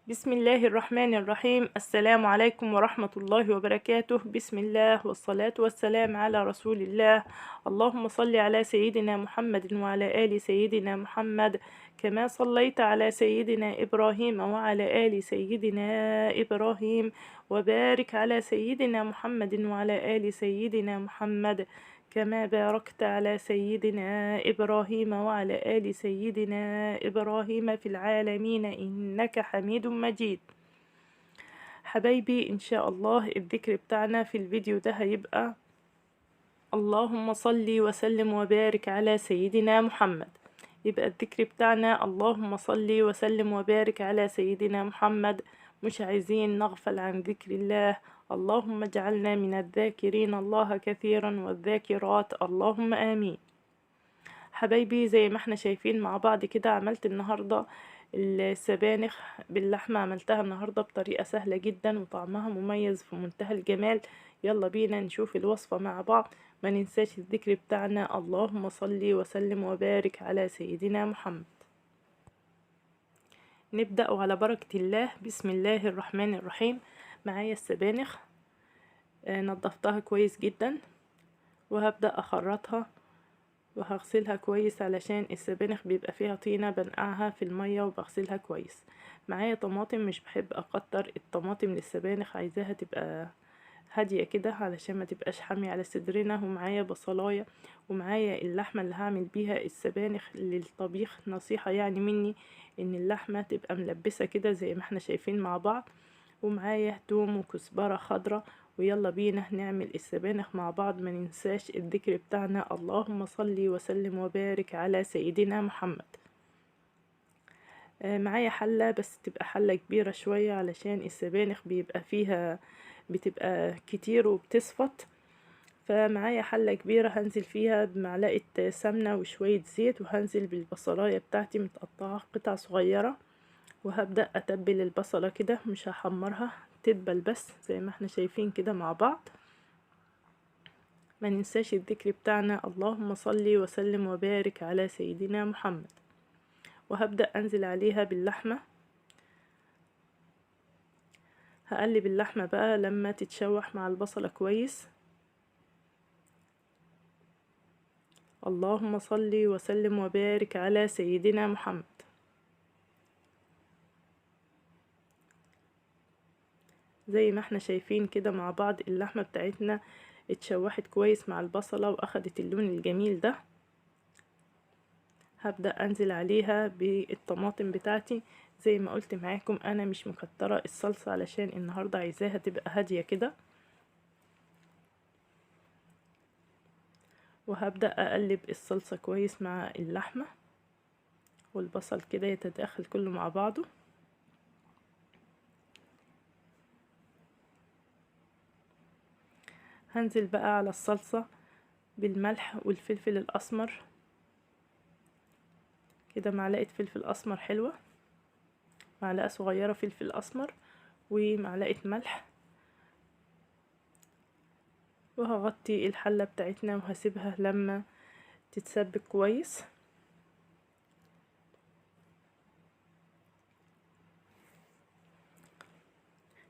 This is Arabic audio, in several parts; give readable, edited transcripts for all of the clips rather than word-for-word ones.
بسم الله الرحمن الرحيم. السلام عليكم ورحمة الله وبركاته. بسم الله والصلاة والسلام على رسول الله. اللهم صل على سيدنا محمد وعلى آل سيدنا محمد كما صليت على سيدنا إبراهيم وعلى آل سيدنا إبراهيم، وبارك على سيدنا محمد وعلى آل سيدنا محمد كما باركت على سيدنا إبراهيم وعلى آل سيدنا إبراهيم في العالمين إنك حميد مجيد. حبايبي إن شاء الله الذكر بتاعنا في الفيديو ده هيبقى اللهم صل وسلم وبارك على سيدنا محمد. يبقى الذكر بتاعنا اللهم صل وسلم وبارك على سيدنا محمد، مش عايزين نغفل عن ذكر الله. اللهم اجعلنا من الذاكرين الله كثيرا والذاكرات، اللهم آمين. حبايبي زي ما احنا شايفين مع بعض كده، عملت النهاردة السبانخ باللحمة. عملتها النهاردة بطريقة سهلة جدا وطعمها مميز في منتهى الجمال. يلا بينا نشوف الوصفة مع بعض. ما ننساش الذكر بتاعنا اللهم صل وسلم وبارك على سيدنا محمد. نبدأ على بركة الله. بسم الله الرحمن الرحيم. معايا السبانخ نضفتها كويس جدا، وهبدأ أخرطها وهغسلها كويس علشان السبانخ بيبقى فيها طينة. بنقعها في المية وبغسلها كويس. معايا طماطم، مش بحب اكتر الطماطم للسبانخ، عايزاها تبقى هادية كده علشان ما تبقاش حامية على صدرنا. ومعايا بصلاية، ومعايا اللحمة اللي هعمل بيها السبانخ للطبيخ. نصيحة يعني مني ان اللحمة تبقى ملبسة كده زي ما احنا شايفين مع بعض. ومعايا توم وكزبرة خضرة. ويلا بينا نعمل السبانخ مع بعض. ما ننساش الذكر بتاعنا اللهم صل وسلم وبارك على سيدنا محمد. معايا حلة، بس تبقى حلة كبيرة شوية علشان السبانخ بيبقى فيها بتبقى كتير وبتصفت. فمعايا حلة كبيرة هنزل فيها بمعلقة سمنة وشوية زيت، وهنزل بالبصلاية بتاعتي متقطعة قطع صغيرة. وهبدأ أتبل البصلة كده، مش هحمرها، تدبل بس زي ما احنا شايفين كده مع بعض. ما ننساش الذكر بتاعنا اللهم صل وسلم وبارك على سيدنا محمد. وهبدأ أنزل عليها باللحمة. هقلب اللحمة بقى لما تتشوح مع البصلة كويس. اللهم صل وسلم وبارك على سيدنا محمد. زي ما احنا شايفين كده مع بعض اللحمة بتاعتنا اتشوحت كويس مع البصلة واخدت اللون الجميل ده. هبدأ انزل عليها بالطماطم بتاعتي. زي ما قلت معاكم انا مش مكترة الصلصة علشان النهاردة عايزاها تبقى هادية كده. وهبدأ اقلب الصلصة كويس مع اللحمة والبصل كده يتداخل كله مع بعضه. هنزل بقى على الصلصة بالملح والفلفل الأسمر كده، معلقة فلفل أسمر حلوة، معلقة صغيرة فلفل أسمر ومعلقة ملح. وهغطي الحلة بتاعتنا وهسيبها لما تتسبك كويس.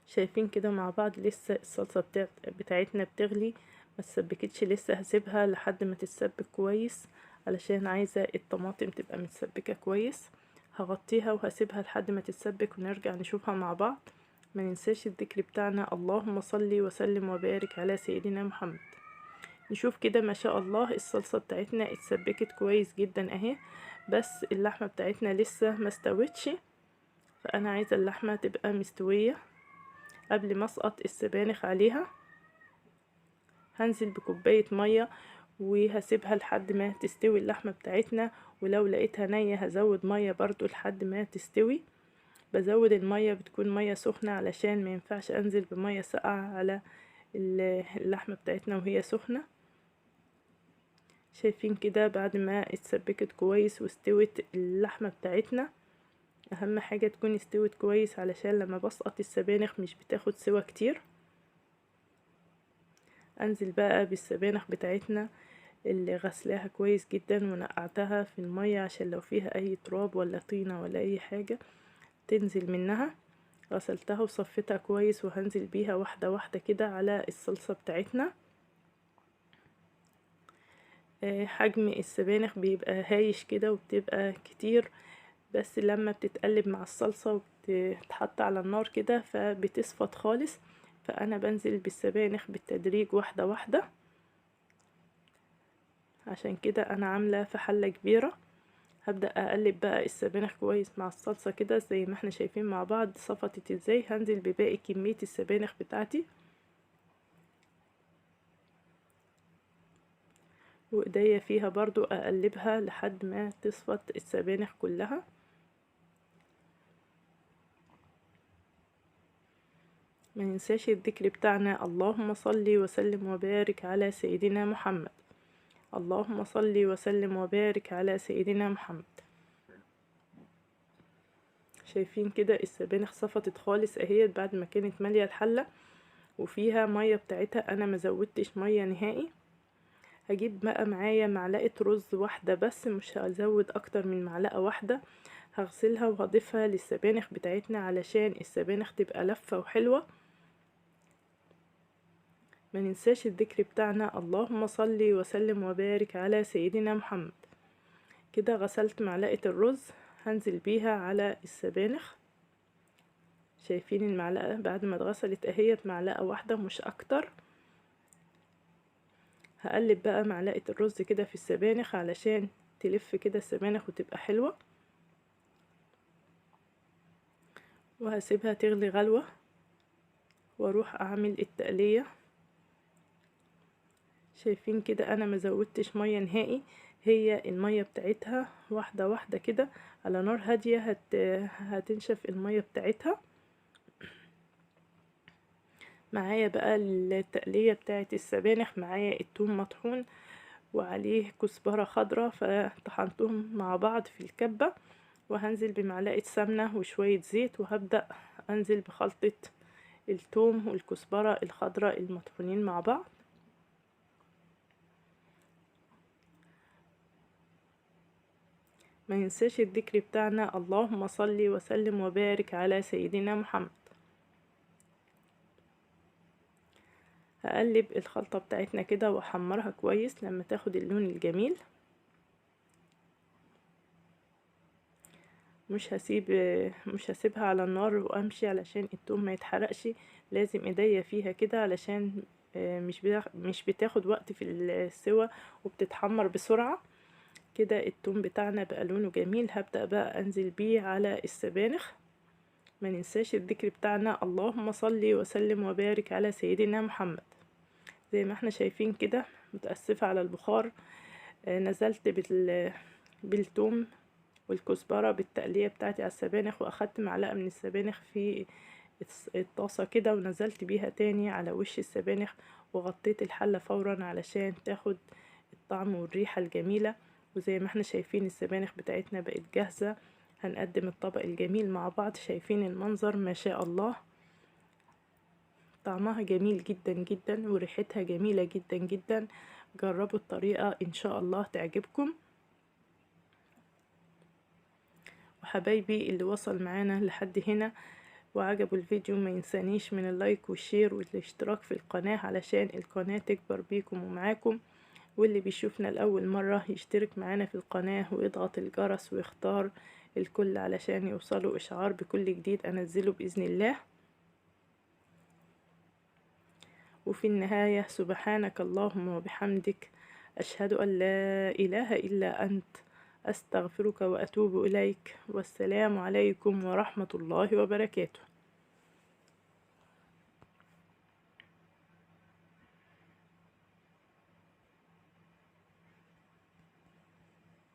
شايفين كده مع بعض لسه الصلصة بتاعتنا بتغلي، ما تسبكتش لسه. هسيبها لحد ما تتسبك كويس علشان عايزة الطماطم تبقى متسبكة كويس. هغطيها وهسيبها لحد ما تتسبك ونرجع نشوفها مع بعض. ما ننساش الذكر بتاعنا اللهم صل وسلم وبارك على سيدنا محمد. نشوف كده ما شاء الله الصلصة بتاعتنا اتسبكت كويس جدا اهي، بس اللحمة بتاعتنا لسه ما استوتش. فانا عايزة اللحمة تبقى مستوية قبل ما اسقط السبانخ عليها. هنزل بكوباية مية وهسيبها لحد ما تستوي اللحمة بتاعتنا. ولو لقيتها نية هزود مية برضو لحد ما تستوي. بزود المية بتكون مية سخنة علشان ما ينفعش انزل بمية ساقعة على اللحمة بتاعتنا وهي سخنة. شايفين كده بعد ما اتسبكت كويس واستوت اللحمة بتاعتنا. اهم حاجة تكون استوت كويس علشان لما بسقط السبانخ مش بتاخد سوا كتير. انزل بقى بالسبانخ بتاعتنا اللي غسلاها كويس جدا ونقعتها في المية عشان لو فيها اي تراب ولا طينة ولا اي حاجة تنزل منها. غسلتها وصفيتها كويس، وهنزل بيها واحدة واحدة كده على الصلصة بتاعتنا. حجم السبانخ بيبقى هايش كده وبتبقى كتير، بس لما بتتقلب مع الصلصة وبتتحط على النار كده فبتصفط خالص. فأنا بنزل بالسبانخ بالتدريج واحدة واحدة، عشان كده أنا عاملة في حلة كبيرة. هبدأ أقلب بقى السبانخ كويس مع الصلصة كده زي ما احنا شايفين مع بعض صفطت ازاي. هنزل بباقي كمية السبانخ بتاعتي، وايديا فيها برضو اقلبها لحد ما تصفط السبانخ كلها. ما ننساش الذكر بتاعنا، اللهم صل وسلم وبارك على سيدنا محمد. اللهم صل وسلم وبارك على سيدنا محمد. شايفين كده السبانخ صفطت خالص اهيت بعد ما كانت مالية الحلة وفيها مية بتاعتها. انا ما زودتش مية نهائي. هجيب بقى معايا معلقة رز واحدة بس، مش هزود اكتر من معلقة واحدة. هغسلها وهضيفها للسبانخ بتاعتنا علشان السبانخ تبقى لفة وحلوة. ما ننساش الذكر بتاعنا، اللهم صل وسلم وبارك على سيدنا محمد. كده غسلت معلقة الرز، هنزل بيها على السبانخ. شايفين المعلقة بعد ما اتغسلت اهيت معلقة واحدة مش اكتر. هقلب بقى معلقة الرز كده في السبانخ علشان تلف كده السبانخ وتبقى حلوة، وهسيبها تغلي غلوة واروح اعمل التقلية. شايفين كده انا ما زودتش مية نهائي، هي المية بتاعتها واحدة واحدة كده على نار هادية هتنشف المية بتاعتها. معايا بقى التقلية بتاعت السبانخ، معايا الثوم مطحون وعليه كزبرة خضراء فطحنتهم مع بعض في الكبة، وهنزل بمعلقة سمنة وشوية زيت، وهبدأ انزل بخلطة الثوم والكزبرة الخضراء المطحونين مع بعض. ما ننساش الذكر بتاعنا، اللهم صل وسلم وبارك على سيدنا محمد. هقلب الخلطة بتاعتنا كده واحمرها كويس لما تاخد اللون الجميل. مش هسيبها على النار وامشي علشان الثوم ما يتحرقش. لازم ايديا فيها كده علشان مش بتاخد وقت في السوا وبتتحمر بسرعة. كده الثوم بتاعنا بقى لونه جميل. هبدأ بقى انزل بيه على السبانخ. ما ننساش الذكر بتاعنا، اللهم صل وسلم وبارك على سيدنا محمد. زي ما احنا شايفين كده متأسفة على البخار. نزلت بالثوم والكزبرة بالتقلية بتاعتي على السبانخ، واخدت معلقة من السبانخ في الطاسة كده ونزلت بيها تاني على وش السبانخ، وغطيت الحلة فورا علشان تاخد الطعم والريحة الجميلة. وزي ما احنا شايفين السبانخ بتاعتنا بقت جاهزة. هنقدم الطبق الجميل مع بعض. شايفين المنظر ما شاء الله، طعمها جميل جدا جدا وريحتها جميلة جدا جدا. جربوا الطريقة ان شاء الله تعجبكم. وحبايبي اللي وصل معانا لحد هنا وعجبوا الفيديو، ما ينسانيش من اللايك والشير والاشتراك في القناة علشان القناة تكبر بيكم ومعاكم. واللي بيشوفنا لأول مرة يشترك معانا في القناة ويضغط الجرس ويختار الكل علشان يوصلوا إشعار بكل جديد أنزله بإذن الله. وفي النهاية سبحانك اللهم وبحمدك، أشهد أن لا إله إلا أنت، أستغفرك وأتوب إليك. والسلام عليكم ورحمة الله وبركاته.